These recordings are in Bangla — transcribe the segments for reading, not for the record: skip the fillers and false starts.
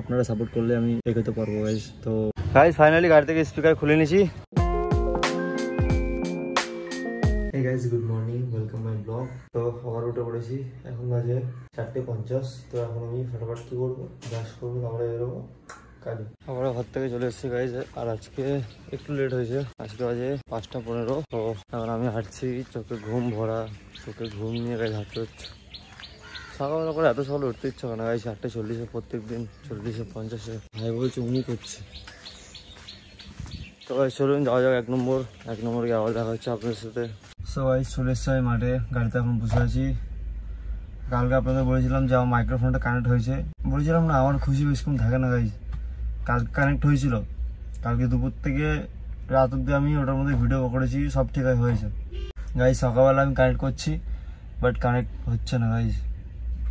আপনারা সাপোর্ট করলে আমি এগোতে পারবো গাইজ। তো গাইজ ফাইনালি গাড়ি থেকে স্পিকার খুলে নিয়েছি। Hey guys, good morning, welcome my vlog। তো আবার উঠে পড়েছি, এখন বাজে 4:50। তো এখন আমি ফটাফট কি করবো, ব্রাশ করবো, তারপরে বেরোবো কাজে। আমরা ঘর থেকে চলে এসেছি গাইজ, আর আজকে একটু লেট হয়েছে, আজকে বাজে 5:15। তো এখন আমি হাঁটছি, চোখে ঘুম ভরা, চোখে ঘুম নিয়ে গাইজ হাঁটতে হচ্ছে। সকালবেলা করে এত সকালে উঠতে ইচ্ছা হয় না গাইজ, 8:40 প্রত্যেক দিন, 40-50 ভাই বলছে উনি করছে। তো গাইজ চলুন যাওয়া যাক 1 নম্বর গিয়ে আবার দেখা হচ্ছে আপনাদের সাথে। সো গাইজ চলে এসছি আমি মাঠে, গাড়িতে এখন বসে আছি। কালকে আপনাদের বলেছিলাম যে আমার মাইক্রোফোনটা কানেক্ট হয়েছে, বলেছিলাম না আমার খুশি বেশিক্ষণ থাকে না গাইজ। কালকে কানেক্ট হয়েছিল, কালকে দুপুর থেকে রাত অব্দি আমি ওটার মধ্যে ভিডিও করেছি, সব ঠিক হয়েছে গাইজ। সকালবেলা আমি কানেক্ট করছি বাট কানেক্ট হচ্ছে না গাইজ।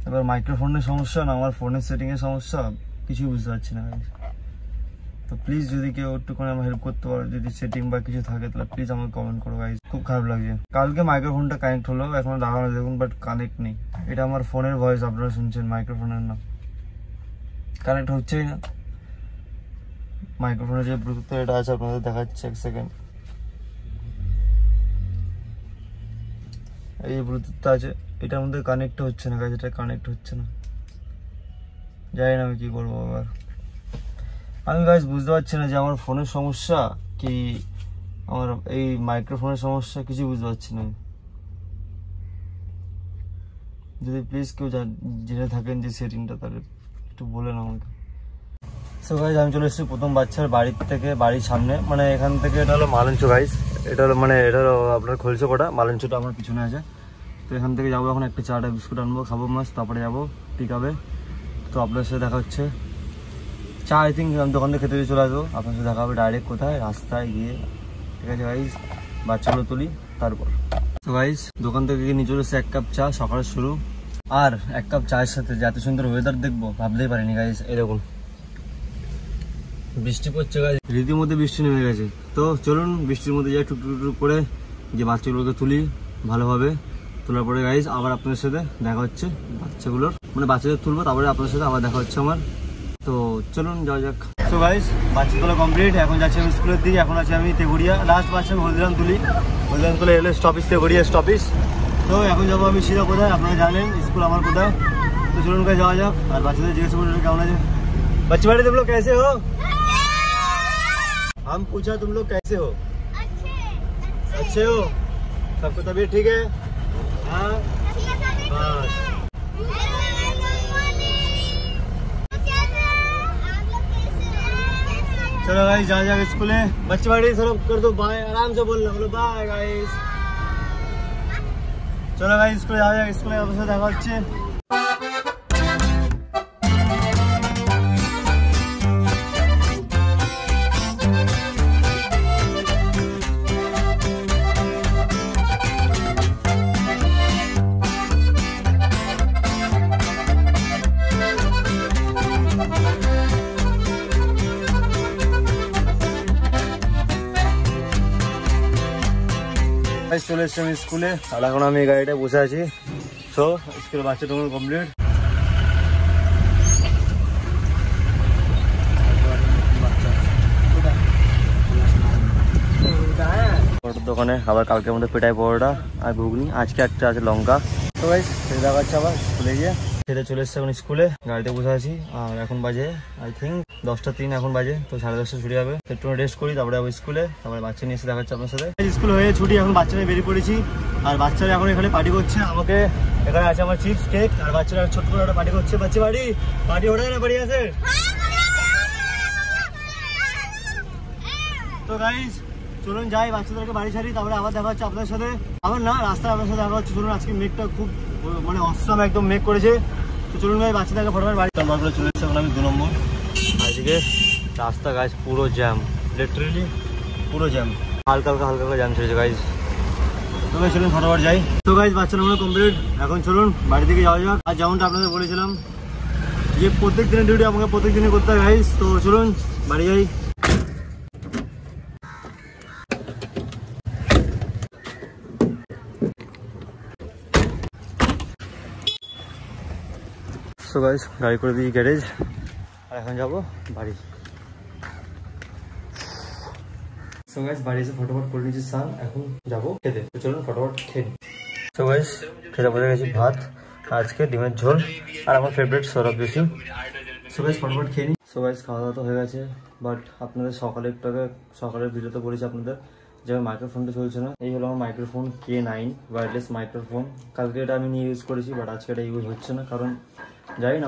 এবার মাইক্রোফোনের সমস্যা না আমার ফোনের সেটিংয়ের সমস্যা, কিছুই বুঝতে পারছি না গাইজ। তো প্লিজ যদি কেউ একটুখানি আমার হেল্প করতে পারো, যদি সেটিং বা কিছু থাকে তাহলে প্লিজ আমাকে কমেন্ট করো গাইজ, খুব খারাপ লাগছে। কালকে মাইক্রোফোনটা কানেক্ট হলো, এখন লাগানো দেখুন বাট কানেক্ট নেই। এটা আমার ফোনের ভয়েস আপনারা শুনছেন, মাইক্রোফোনের না, কানেক্ট হচ্ছেই না। মাইক্রোফোনের যে ব্লুটুথ এটা আছে আপনাদের দেখাচ্ছে, 1 সেকেন্ড। এই যে ব্লুটুথটা আছে এটার মধ্যে কানেক্ট হচ্ছে না গাইজ, এটা কানেক্ট হচ্ছে না, জানি না আমি কি করবো আবার। আমি গাইজ বুঝতে পারছি না যে আমার ফোনের সমস্যা কি আমার এই মাইক্রোফোনের সমস্যা, কিছু বুঝতে পারছি না। যদি প্লিজ কেউ জেনে থাকেন যে সেটিংটা, তাহলে একটু বলেন আমাকে। সো গাইজ আমি চলে এসেছি প্রথম বাচ্চার বাড়ির থেকে, বাড়ির সামনে, মানে এখান থেকে এটা হলো মালঞ্চ গাইজ, এটা হলো মানে এটা হলো আপনার খোলছে কোটা, মালঞ্চটা আমার পিছনে আছে। তো এখান থেকে যাবো, এখন একটা চাটা বিস্কুট আনবো, খাবো মাছ, তারপরে যাবো পিকআপে। তো আপনার সাথে দেখা হচ্ছে, চা আই থিঙ্ক আমি দোকান থেকে খেতে চলে আসবো, আপনার সাথে দেখা হবে ডাইরেক্ট কোথায়, রাস্তায় গিয়ে। ঠিক আছে গাইজ, বাচ্চাগুলো তুলি তারপর। তো গাইজ দোকান থেকে গিয়ে নিয়ে চলে এসে 1 কাপ চা, সকালের শুরু। আর 1 কাপ চায়ের সাথে যে এত সুন্দর ওয়েদার দেখবো ভাবতেই পারিনি গাইজ। এরকম বৃষ্টি পড়ছে গাইজ, রীতিমধ্যে বৃষ্টি নেমে গেছে। তো চলুন বৃষ্টির মধ্যে যাই টুকটুক করে, যে বাচ্চাগুলোকে তুলি ভালোভাবে। তোলার পরে গাইজ আবার আপনাদের সাথে দেখা হচ্ছে, বাচ্চাগুলোর মানে বাচ্চাদের তুলবো, তারপরে আপনাদের সাথে আবার দেখা হচ্ছে আমার। তো চলুন যাওয়া যাক। তো গাইজ বাচ্চা তোলা কমপ্লিট, এখন যাচ্ছি আমি স্কুলের দিকে। এখন আছি আমি তেঘুরিয়া, লাস্ট বাচ্চা আমি হলদিরাম তুলি, হলদিরাম তুলে এলে স্টপিস, তেঘুরিয়া স্টপিস। তো এখন যাবো আমি সিধা কোথায়, আপনারা জানেন স্কুল আমার কোথায়। তো চলুন গাইজ যাওয়া যাক। আর বাচ্চাদের জিজ্ঞেস করুন কেমন আছে। बच्चे बड़े तुम लोग कैसे हो? हम पूछा तुम लोग कैसे हो? अच्छे हो? सबको तबीयत ठीक है? हाँ बस। चलो गाइस जा जाके स्कूल है, बच्चे बड़े सब कर दो बाय, आराम से बोलना, बोलो बाय गाइस। चलो गाइस स्कूल जा जाके, स्कूल आपसे দেখা হচ্ছে। চলে এসছি আমি স্কুলে, আর এখন আমি গাড়িটা বসে আছি। সো স্কুলে বাচ্চা তোমার কমপ্লিট। দোকানে আবার কালকের মধ্যে পেটাই পরোটা আর ঘুগনি, আজকে একটা আছে লঙ্কা। তো গাইস দেখা হচ্ছে আবার স্কুলে গিয়ে। খেতে চলে এসছে এখন স্কুলে, গাড়িতে বসে আছি। আর এখন বাজে আই থিঙ্ক 10:03 এখন বাজে। তো 10:30 ছুটি হবে, একটু রেস্ট করি, তারপরে যাবো স্কুলে, তারপরে বাচ্চা নিয়ে এসে দেখা হচ্ছে আপনার সাথে। স্কুল হয়ে ছুটি, এখন বাচ্চারা বেরিয়ে পড়েছি। আর বাচ্চারা এখন এখানে পার্টি করছে, আমাকে এখানে আছে আমার চিপস কেক, আর বাচ্চারা ছোট করে একটা পার্টি করছে। বাচ্চা পার্টি ওঠায় না, বাড়ি আছে। তো গাইস চলুন যাই, বাচ্চাদেরকে বাড়ি ছাড়ি, তারপরে আবার দেখা হচ্ছে আপনার সাথে। আবার না রাস্তায় আপনার সাথে দেখা হচ্ছে। চলুন, আজকে মেঘটা খুব মানে অসম একদম মেঘ করেছে। তো চলুন ভাই বাচ্চাদেরকে ফটোফট বাড়ি নাম্বার করে চলে এসেছে। এখন আমি 2 নম্বর। আজকে রাস্তা গাইজ পুরো জ্যাম, লিটারেলি পুরো জ্যাম, হালকা হালকা জ্যাম ছেড়েছে গাইজ। তো গাইজ চলুন ফটোফট যাই। তো গাইজ বাচ্চা নাম্বার কমপ্লিট, এখন চলুন বাড়ি থেকে যাওয়া যাক। আর যেমনটা আপনাদের বলেছিলাম যে প্রত্যেক দিনের ডিউটি আমাকে প্রত্যেক দিনই করতে হয় গাইজ। তো চলুন বাড়ি যাই। সো গাইস গাড়ি করে দিই গ্যারেজ, আর এখন যাবো বাড়ি। সো গাইস বাড়ি এসে ফটোফট করে নিয়েছি স্নান, এখন যাবো খেতে। তো চলুন ফটোফট খেয়ে নিই। সো গাইস খেতে বসে গেছি, ভাত আজকে ডিমের ঝোল আর আমার ফেভারিট সরব বেশি। সো গাইস ফটোফট খেয়ে নিই। সো গাইস খাওয়া দাওয়া তো হয়ে গেছে, বাট আপনাদের সকালের ভিডিওতে বলেছি আপনাদের যে মাইক্রোফোনটা চলছে না। এই হলো আমার মাইক্রোফোন K9 ওয়্যারলেস মাইক্রোফোন। কালকে এটা আমি নিয়ে ইউজ করেছি, বাট আজকে এটা ইউজ হচ্ছে না, কারণ জানি না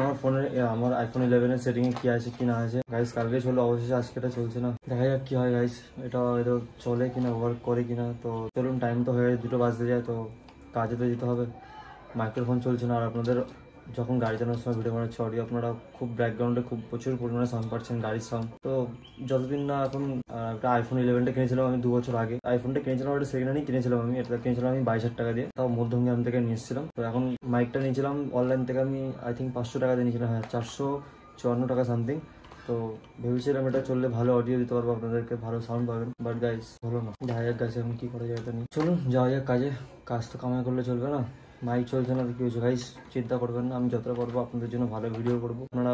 আমার আইফোন 11 সেটিংয়ে কি আছে কি না আছে। গাইস কালকে চলো, অবশেষে আজকে এটা চলছে না, দেখা যাক কি হয় গাইস, এটা হয়তো চলে কিনা, ওয়ার্ক করে কিনা। তো চলুন, টাইম তো হয়ে 2টো বাজতে যায়, তো কাজে তো যেতে হবে। মাইক্রোফোন চলছে না, আর আপনাদের যখন গাড়ি চালানোর সময় ভিডিও বানাচ্ছে অডিও আপনারা খুব ব্যাকগ্রাউন্ডে খুব প্রচুর পরিমাণে সাউন্ড পাচ্ছেন, গাড়ির সাউন্ড। তো যতদিন না এখন একটা আইফোন 11টা কিনেছিলাম আমি 2 বছর আগে। আইফোনটা কিনেছিলাম, ওটা সেকেন্ড হ্যান্ডই কিনেছিলাম আমি। এটা কিনেছিলাম আমি 22,000 টাকা দিয়ে, তাও মধ্যমগ্রাম থেকে নিয়ে এসেছিলাম। তো এখন মাইকটা নিয়েছিলাম অনলাইন থেকে আমি, আই থিঙ্ক 500 টাকা দিয়ে নিয়েছিলাম, হ্যাঁ 454 টাকা সামথিং। তো ভেবেছিলাম এটা চললে ভালো অডিও দিতে পারবো, আপনাদেরকে ভালো সাউন্ড পাবেন, বাট গাইস হলো না। দেখা যাক গাইস এখন কি করা যায় এটা নিয়ে। চলুন যাওয়া যাক কাজে, কাজ তো কামাই করলে চলবে না। মাইক চলছে না তো কি হয়েছে গাইস, চিন্তা করবেন না, আমি যতটা পারবো আপনাদের জন্য ভালো ভিডিও করবো। আপনারা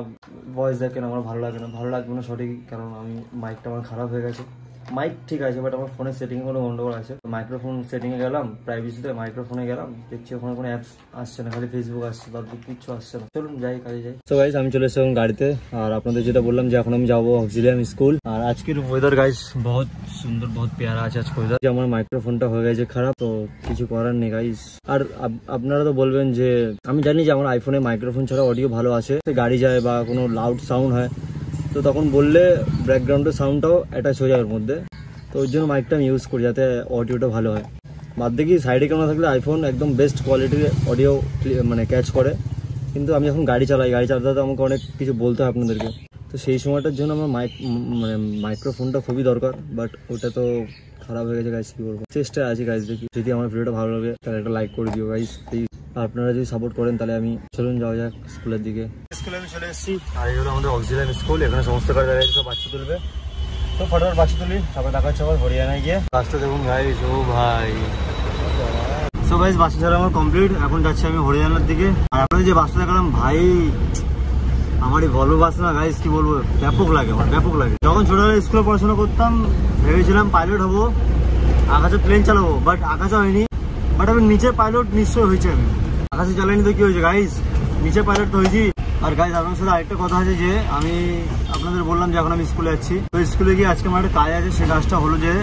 ভয়েস দেখেন, আমার ভালো লাগে না, ভালো লাগবে না সঠিক, কারণ আমি মাইকটা আমার খারাপ হয়ে গেছে। মাইক ঠিক আছে, বাট আমার ফোনের সেটিংয়ে কোনো গন্ডগোল আছে। মাইক্রোফোন সেটিংয়ে গেলাম, প্রাইভেসিতে মাইক্রোফোনে গেলাম, দেখছি ওখানে কোনো অ্যাপস আসছে না, খালি ফেসবুক আসছে, তারপর কিচ্ছু আসছে না। চলুন যাই কাজে যাই। তো গাইস আমি চলে এসেছি এখন গাড়িতে, আর আপনাদের যেটা বললাম যে এখন আমি যাবো অক্সিলিয়াম স্কুল। আর আজকের ওয়েদার গাইস বহুত সুন্দর, বহুত প্যারা আছে আজকে ওয়েদার। আমার মাইক্রোফোনটা হয়ে গেছে খারাপ, তো কিছু করার নেই গাইস। আর আপনারা তো বলবেন যে আমি জানি যে আমার আইফোনে মাইক্রোফোন ছাড়া অডিও ভালো আছে, গাড়ি যায় বা কোনো লাউড সাউন্ড হয়, তো তখন বললে ব্যাকগ্রাউন্ডের সাউন্ডটাও অ্যাটাচ হয়ে যায় ওর মধ্যে। তো ওই জন্য মাইকটা আমি ইউজ করি যাতে অডিওটা ভালো হয়। বাদ দেখি সাইডে ক্যামেরা থাকলে আইফোন একদম বেস্ট কোয়ালিটির অডিও মানে ক্যাচ করে, কিন্তু আমি যখন গাড়ি চালাতে আমাকে অনেক কিছু বলতে হয় আপনাদেরকে। তো সেই সময়টার জন্য আমার মাইক্রোফোনটা খুবই দরকার, বাট ওটা তো খারাপ হয়ে গেছে গাইস, কি করবো। চেষ্টায় আছি গাইস, দেখি যদি আমার ভিডিওটা ভালো লাগে তাহলে একটা লাইক করে দিও গাইস প্লিজ। আপনারা যদি সাপোর্ট করেন তাহলে আমি, চলুন যাওয়া যাক স্কুলের দিকে। স্কুলে আমি চলে এসেছি, আর এই হলো আমাদের অক্সিলিয়াম স্কুল। এখানে সমস্ত কাজ দেখা যাচ্ছে, বাচ্চা তুলবে, তো ফটোফট বাচ্চা তুলি, তারপর দেখা হচ্ছে আবার হরিয়ানায় গিয়ে। রাস্তা দেখুন গাইস, ও ভাই। সো গাইস বাচ্চা ছাড়া আমার কমপ্লিট, এখন যাচ্ছি আমি হরিয়ানার দিকে। আর আপনাদের যে বাসটা দেখালাম ভাই, আমার এই ভলভো বাস না গাইস, কি বলবো, ব্যাপক লাগে আমার, ব্যাপক লাগে। যখন ছোটবেলায় স্কুলে পড়াশোনা করতাম ভেবেছিলাম পাইলট হবো, আকাশে প্লেন চালাবো, বাট আকাশে হয়নি। বাট আমি নিচে পাইলট নিশ্চয় হয়েছে, আমি আকাশে চালাইনি তো কি হয়েছে গাইস, নিচে পাইলট তো হয়েছি। আর গাইস আপনার সাথে আরেকটা কথা আছে যে আমি আপনাদের বললাম যে এখন আমি স্কুলে যাচ্ছি, তো স্কুলে গিয়ে আজকে আমার একটা কাজ আছে। সেই কাজটা হলো যে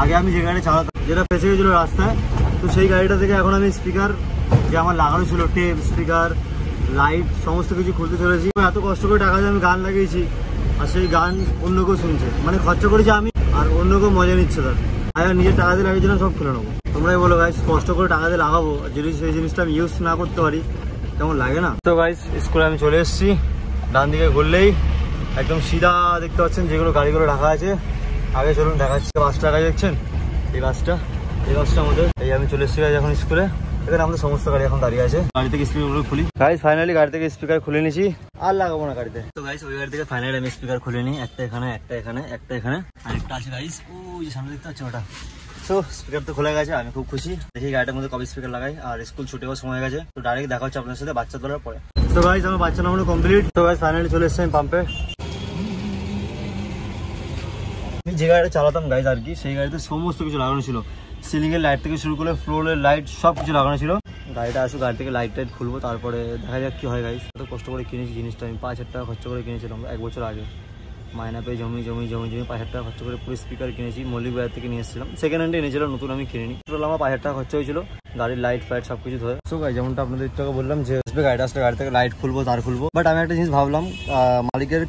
আগে আমি যে গাড়ি চালাতাম, যেটা ফেসে গেছিলো রাস্তায়, তো সেই গাড়িটা থেকে এখন আমি স্পিকার যে আমার লাগানো ছিল, টেপ, স্পিকার, লাইট সমস্ত কিছু খুলতে চলেছি। এত কষ্ট করে টাকা দিয়ে আমি গান লাগিয়েছি, আর সেই গান অন্য কেউ শুনছে, মানে খরচা করেছি আমি, আর অন্য কেউ মজা নিচ্ছে তার। আর নিজের টাকা দিয়ে লাগিয়েছিলাম, সব খুলে নেবো। তোমরাই বলো গাইস, কষ্ট করে টাকা দিয়ে লাগাবো, যদি সেই জিনিসটা আমি ইউজ না করতে পারি কেমন লাগে না। তো গাইস স্কুলে আমি চলে এসেছি, ডান দিকে ঘুরলেই একদম সিধা দেখতে পাচ্ছেন যেগুলো গাড়িগুলো রাখা আছে। আগে চলুন দেখাচ্ছি, বাসটা আগে দেখছেন, এই বাসটা আমাদের। এই আমি চলে এসেছি গাইস এখন স্কুলে, এখানে আমাদের সমস্ত গাড়ি এখন দাঁড়িয়ে আছে। গাড়ি থেকে স্পিকারগুলো খুলি গাইস, ফাইনালি গাড়ি থেকে স্পিকার খুলে নিয়েছি, আর লাগাবো না গাড়িতে। তো গাইস ওই গাড়ি থেকে ফাইনালি আমি স্পিকার খুলে নিই, একটা এখানে, একটা এখানে, একটা এখানে, আর একটা আছে গাইস ওই যে সামনে দেখতে পাচ্ছি ওটা। তো স্পিকার তো খোলা গেছে, আমি খুব খুশি। দেখি গাড়িটার মধ্যে কবে স্পিকার লাগাই। আর স্কুল ছুটে যাওয়ার সময় হয়ে গেছে, তো ডাইরেক্ট দেখা হচ্ছে আপনার সাথে বাচ্চা তোলার পরে। তো গাইস আমার বাচ্চা নামানো কমপ্লিট। তো গাইস ফাইনালি চলে এসেছি আমি পাম্পে। আমি যে গাড়িটা চালাতাম গাইস আর কি, সেই গাড়িতে সমস্ত কিছু লাগানো ছিল, সিলিং এর লাইট থেকে শুরু করে ফ্লোরের লাইট সব কিছু লাগানো ছিল। গাড়িটা আসুক, গাড়ি থেকে লাইট টাইট খুলবো, তারপরে দেখা যাক কি হয় গাইস। তো কষ্ট করে কিনেছি জিনিসটা, আমি 5,000 টাকা খরচ করে কিনেছিলাম 1 বছর আগে। মায়না পেয়ে জমি 5,000 টাকা খরচ করে পুরো স্পিকার কিনেছি, মল্লিক বাজার থেকে নিয়ে এসেছিলাম। সেকেন্ড হ্যান্ডে এনেছিলাম, নতুন আমি কিনিনি। টোটাল আমার 5,000 টাকা খরচা হয়েছিল, গাড়ির লাইট ফাইট সবকিছু ধরে। সো গাইস যেমনটা আপনাদের একটু আগে বললাম যে গাড়িটা আসলে গাড়ি থেকে লাইট খুলবো, তার খুলবো। বাট আমি একটা জিনিস ভাবলাম, মালিকের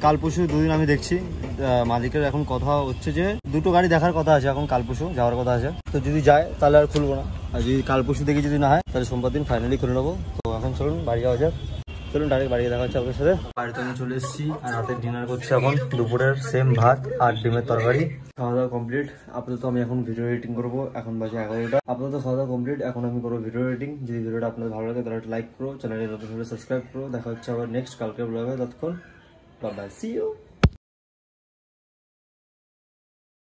কাল পরশু 2 দিন আমি দেখছি, মালিকের এখন কথা হচ্ছে যে 2টো গাড়ি দেখার কথা আছে, এখন কাল পরশু যাওয়ার কথা আছে। তো যদি যায় তাহলে আর খুলবো না, আর যদি কাল পরশু দেখি যদি না হয় তাহলে সোমবার দিন ফাইনালি খুলে নেবো। তো এখন চলুন বাড়ি যাওয়া যাক, চলুন ডাইরেক্ট বাড়ি দেখা হচ্ছে আপনার সাথে। বাড়িতে আমি চলে এসেছি, আর রাতের ডিনার করছি এখন, দুপুরের সেম ভাত আর ডিমের তরকারি। খাওয়া দাওয়া কমপ্লিট। আপাতত আমি এখন ভিডিও এডিটিং করবো, এখন বাজে 11টা। আপাতত খাওয়া দাওয়া কমপ্লিট, এখন আমি করবো ভিডিও এডিটিং। যদি ভিডিওটা আপনাদের ভালো লাগে তাহলে একটা লাইক করো, চ্যানেলে নতুন হলে সাবস্ক্রাইব করো। দেখা হচ্ছে আবার নেক্সট কালকে ব্লগে, ততক্ষণ বাই বাই, সি ইউ।